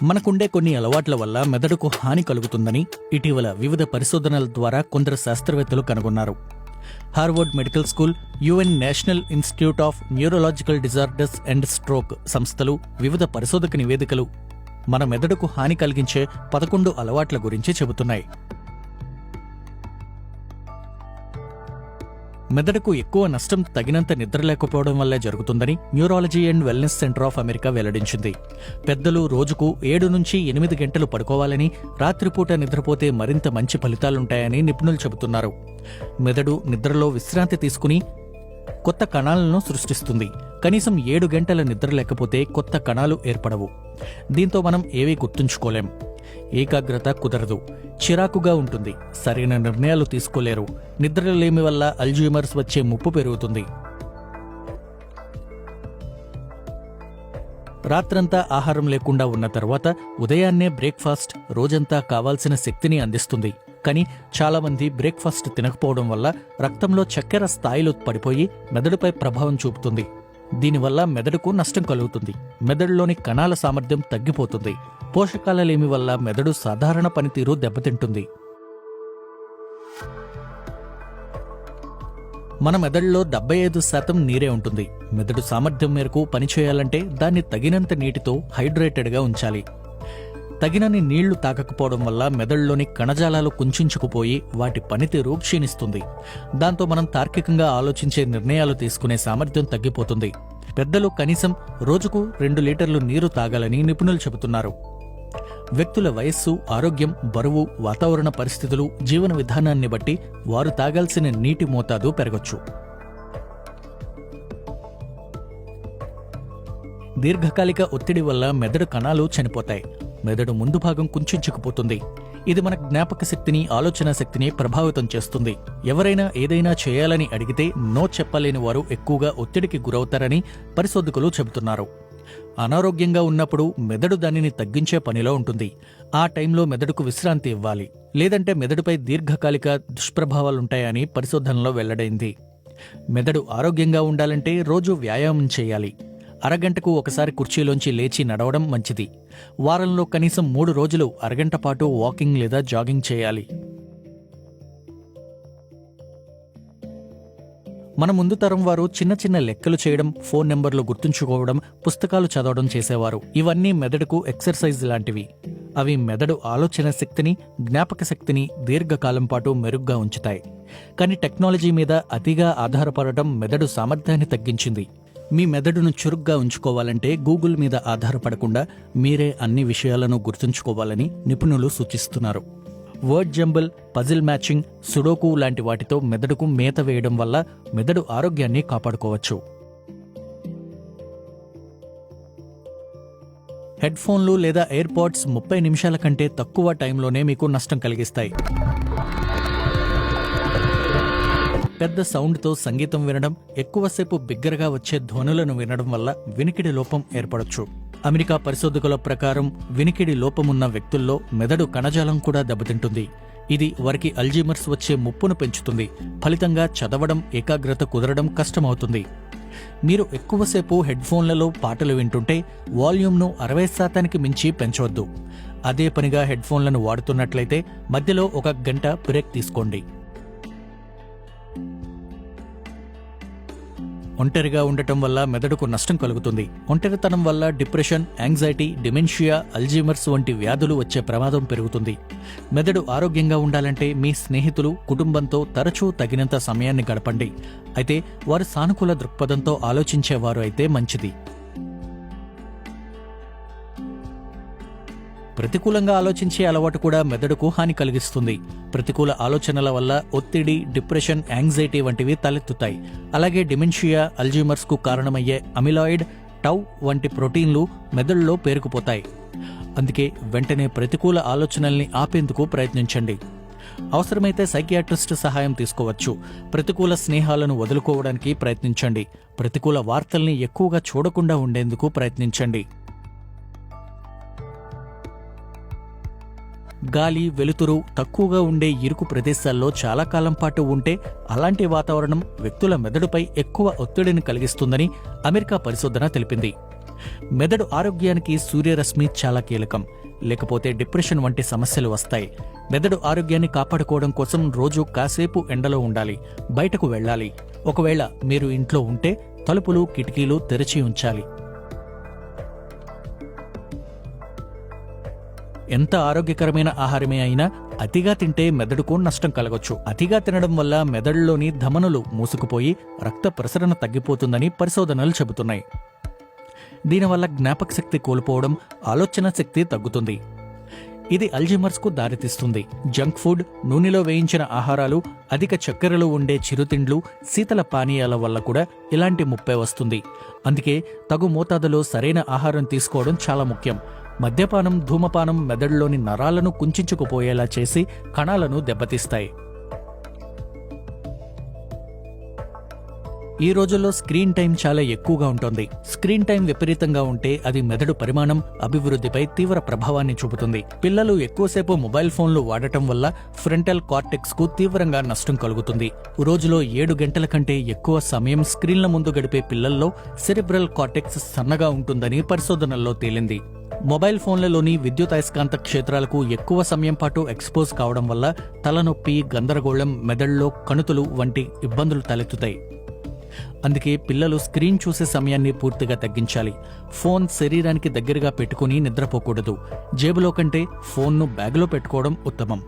మనకుండే కొన్ని అలవాట్ల వల్ల మెదడుకు హాని కలుగుతుందని ఇటీవల వివిధ పరిశోధనల ద్వారా కొందరు శాస్త్రవేత్తలు కనుగొన్నారు. Harvard medical school, UN national institute of neurological disorders and stroke సంస్థలు వివిధ పరిశోధక నివేదికలు మన మెదడుకు హాని కలిగించే 11 అలవాట్ల గురించి చెబుతున్నాయి. మెదడుకు ఎక్కువ నష్టం తగినంత నిద్ర లేకపోవడం వల్లే జరుగుతుందని neurology and wellness centre of America వెల్లడించింది. పెద్దలు రోజుకు 7 నుంచి 8 గంటలు పడుకోవాలని, రాత్రిపూట నిద్రపోతే మరింత మంచి ఫలితాలుంటాయని నిపుణులు చెబుతున్నారు. మెదడు నిద్రలో విశ్రాంతి తీసుకుని కొత్త కణాలను సృష్టిస్తుంది. కనీసం 7 గంటల నిద్ర లేకపోతే కొత్త కణాలు ఏర్పడవు. దీంతో మనం ఏవీ గుర్తుంచుకోలేం. ఏకాగ్రత కుదరదు, చిరాకుగా ఉంటుంది, సరైన నిర్ణయాలు తీసుకోలేరు. నిద్రలేమి వల్ల అల్జీమర్స్ వచ్చే ముప్పు పెరుగుతుంది. రాత్రంతా ఆహారం లేకుండా ఉన్న తర్వాత ఉదయాన్నే బ్రేక్ఫాస్ట్ రోజంతా కావాల్సిన శక్తిని అందిస్తుంది. కానీ చాలామంది బ్రేక్ఫాస్ట్ తినకపోవడం వల్ల రక్తంలో చక్కెర స్థాయిలు పడిపోయి మెదడుపై ప్రభావం చూపుతుంది. దీనివల్ల మెదడుకు నష్టం కలుగుతుంది. మెదడులోని కణాల సామర్థ్యం తగ్గిపోతుంది. పోషకాల లేమి వల్ల మెదడు సాధారణ పనితీరు దెబ్బతింటుంది. మన మెదడులో 75% నీరే ఉంటుంది. మెదడు సామర్థ్యం మేరకు పనిచేయాలంటే దాన్ని తగినంత నీటితో హైడ్రేటెడ్గా ఉంచాలి. తగినన్ని నీళ్లు తాగకపోవడం వల్ల మెదడులోని కణజాలాలు కుంచుకుపోయి వాటి పనితీరు క్షీణిస్తుంది. దాంతో మనం తార్కికంగా ఆలోచించే నిర్ణయాలు తీసుకునే సామర్థ్యం తగ్గిపోతుంది. పెద్దలు కనీసం రోజుకు 2 లీటర్లు నీరు తాగాలని నిపుణులు చెబుతున్నారు. వ్యక్తుల వయస్సు, ఆరోగ్యం, బరువు, వాతావరణ పరిస్థితులు, జీవన విధానాన్ని బట్టి వారు తాగాల్సిన నీటి మోతాదు పెరగొచ్చు. దీర్ఘకాలిక ఒత్తిడి వల్ల మెదడు కణాలు చనిపోతాయి. మెదడు ముందు భాగం కుంచుకుపోతుంది. ఇది మన జ్ఞాపక శక్తిని, ఆలోచన శక్తిని ప్రభావితం చేస్తుంది. ఎవరైనా ఏదైనా చేయాలని అడిగితే నో చెప్పలేని వారు ఎక్కువగా ఒత్తిడికి గురవుతారని పరిశోధకులు చెబుతున్నారు. అనారోగ్యంగా ఉన్నప్పుడు మెదడు దానిని తగ్గించే పనిలో ఉంటుంది. ఆ టైంలో మెదడుకు విశ్రాంతి ఇవ్వాలి. లేదంటే మెదడుపై దీర్ఘకాలిక దుష్ప్రభావాలుంటాయని పరిశోధనలో వెల్లడైంది. మెదడు ఆరోగ్యంగా ఉండాలంటే రోజు వ్యాయామం చేయాలి. అరగంటకు ఒకసారి కుర్చీలోంచి లేచి నడవడం మంచిది. వారంలో కనీసం 3 రోజులు అరగంట పాటు వాకింగ్ లేదా జాగింగ్ చేయాలి. మన ముందు తరం వారు చిన్న చిన్న లెక్కలు చేయడం, ఫోన్ నెంబర్లు గుర్తుంచుకోవడం, పుస్తకాలు చదవడం చేసేవారు. ఇవన్నీ మెదడుకు ఎక్సర్సైజ్ లాంటివి. అవి మెదడు ఆలోచన శక్తిని, జ్ఞాపక శక్తిని దీర్ఘకాలం పాటు మెరుగ్గా ఉంచుతాయి. కానీ టెక్నాలజీ మీద అతిగా ఆధారపడటం మెదడు సామర్థ్యాన్ని తగ్గించింది. మీ మెదడును చురుగ్గా ఉంచుకోవాలంటే గూగుల్ మీద ఆధారపడకుండా మీరే అన్ని విషయాలను గుర్తుంచుకోవాలని నిపుణులు సూచిస్తున్నారు. Word jumble, puzzle matching, sudoku లాంటి వాటితో మెదడుకు మేత వేయడం వల్ల మెదడు ఆరోగ్యాన్ని కాపాడుకోవచ్చు. హెడ్ఫోన్లు లేదా ఎయిర్పాడ్స్ 30 నిమిషాల కంటే తక్కువ టైంలోనే మీకు నష్టం కలిగిస్తాయి. పెద్ద సౌండ్తో సంగీతం వినడం, ఎక్కువసేపు బిగ్గరగా వచ్చే ధ్వనులను వినడం వల్ల వినికిడి లోపం ఏర్పడొచ్చు. అమెరికా పరిశోధకుల ప్రకారం వినికిడి లోపమున్న వ్యక్తుల్లో మెదడు కణజాలం కూడా దెబ్బతింటుంది. ఇది వారికి అల్జీమర్స్ వచ్చే ముప్పును పెంచుతుంది. ఫలితంగా చదవడం, ఏకాగ్రత కుదరడం కష్టమవుతుంది. మీరు ఎక్కువసేపు హెడ్ఫోన్లలో పాటలు వింటుంటే వాల్యూమ్ను 60% మించి పెంచవద్దు. అదే పనిగా హెడ్ఫోన్లను వాడుతున్నట్లయితే మధ్యలో 1 గంట బ్రేక్ తీసుకోండి. ఒంటరిగా ఉండటం వల్ల మెదడుకు నష్టం కలుగుతుంది. ఒంటరితనం వల్ల డిప్రెషన్, యాంగ్జైటీ, డిమెన్షియా, అల్జీమర్స్ వంటి వ్యాధులు వచ్చే ప్రమాదం పెరుగుతుంది. మెదడు ఆరోగ్యంగా ఉండాలంటే మీ స్నేహితులు, కుటుంబంతో తరచూ తగినంత సమయాన్ని గడపండి. అయితే వారు సానుకూల దృక్పథంతో ఆలోచించేవారు అయితే మంచిది. ప్రతికూలంగా ఆలోచించే అలవాటు కూడా మెదడుకు హాని కలిగిస్తుంది. ప్రతికూల ఆలోచనల వల్ల ఒత్తిడి, డిప్రెషన్, యాంగ్జైటీ వంటివి తలెత్తుతాయి. అలాగే డిమెన్షియా, అల్జీమర్స్కు కారణమయ్యే అమిలాయిడ్, టౌ వంటి ప్రోటీన్లు మెదడులో పేరుకుపోతాయి. అందుకే వెంటనే ప్రతికూల ఆలోచనల్ని ఆపేందుకు ప్రయత్నించండి. అవసరమైతే సైకియాట్రిస్ట్ సహాయం తీసుకోవచ్చు. ప్రతికూల స్నేహాలను వదులుకోవడానికి ప్రయత్నించండి. ప్రతికూల వార్తల్ని ఎక్కువగా చూడకుండా ఉండేందుకు ప్రయత్నించండి. గాలి, వెలుతురు తక్కువగా ఉండే ఇరుకు ప్రదేశాల్లో చాలా కాలం పాటు ఉంటే అలాంటి వాతావరణం వ్యక్తుల మెదడుపై ఎక్కువ ఒత్తిడిని కలిగిస్తుందని అమెరికా పరిశోధన తెలిపింది. మెదడు ఆరోగ్యానికి సూర్యరశ్మి చాలా కీలకం. లేకపోతే డిప్రెషన్ వంటి సమస్యలు వస్తాయి. మెదడు ఆరోగ్యాన్ని కాపాడుకోవడం కోసం రోజు కాసేపు ఎండలో ఉండాలి, బయటకు వెళ్ళాలి. ఒకవేళ మీరు ఇంట్లో ఉంటే తలుపులు, కిటికీలు తెరిచి ఉంచాలి. ఎంత ఆరోగ్యకరమైన ఆహారమే అయినా అతిగా తింటే మెదడుకు నష్టం కలగొచ్చు. అతిగా తినడం వల్ల మెదడులోని ధమనులు మూసుకుపోయి రక్త ప్రసరణ తగ్గిపోతుందని పరిశోధనలు చెబుతున్నాయి. దీనివల్ల జ్ఞాపక శక్తి కోల్పోవడం, ఆలోచన శక్తి తగ్గుతుంది. ఇది అల్జీమర్స్కు దారితీస్తుంది. జంక్ ఫుడ్, నూనెలో వేయించిన ఆహారాలు, అధిక చక్కెరలు ఉండే చిరుతిండ్లు, శీతల పానీయాల వల్ల కూడా ఇలాంటి ముప్పే వస్తుంది. అందుకే తగు మోతాదులో సరైన ఆహారం తీసుకోవడం చాలా ముఖ్యం. మద్యపానం, ధూమపానం మెదడులోని నరాలను కుంచుకుపోయేలా చేసి కణాలను దెబ్బతీస్తాయి. ఈ రోజుల్లో స్క్రీన్ టైం చాలా ఎక్కువగా ఉంటుంది. స్క్రీన్ టైం విపరీతంగా ఉంటే అది మెదడు పరిమాణం, అభివృద్ధిపై తీవ్ర ప్రభావాన్ని చూపుతుంది. పిల్లలు ఎక్కువసేపు మొబైల్ ఫోన్లు వాడటం వల్ల ఫ్రంటల్ కార్టెక్స్ కు తీవ్రంగా నష్టం కలుగుతుంది. రోజులో 7 గంటల కంటే ఎక్కువ సమయం స్క్రీన్ల ముందు గడిపే పిల్లల్లో సెరిబ్రల్ కార్టెక్స్ సన్నగా ఉంటుందని పరిశోధనల్లో తేలింది. మొబైల్ ఫోన్లలోని విద్యుదయస్కాంత క్షేత్రాలకు ఎక్కువ సమయం పాటు ఎక్స్పోజ్ కావడం వల్ల తలనొప్పి, గందరగోళం, మెదడులో కణుతులు వంటి ఇబ్బందులు తలెత్తుతాయి. అందుకే పిల్లలు స్క్రీన్ చూసే సమయాన్ని పూర్తిగా తగ్గించాలి. ఫోన్ శరీరానికి దగ్గరగా పెట్టుకుని నిద్రపోకూడదు. జేబులో కంటే ఫోన్ను బ్యాగులో పెట్టుకోవడం ఉత్తమం.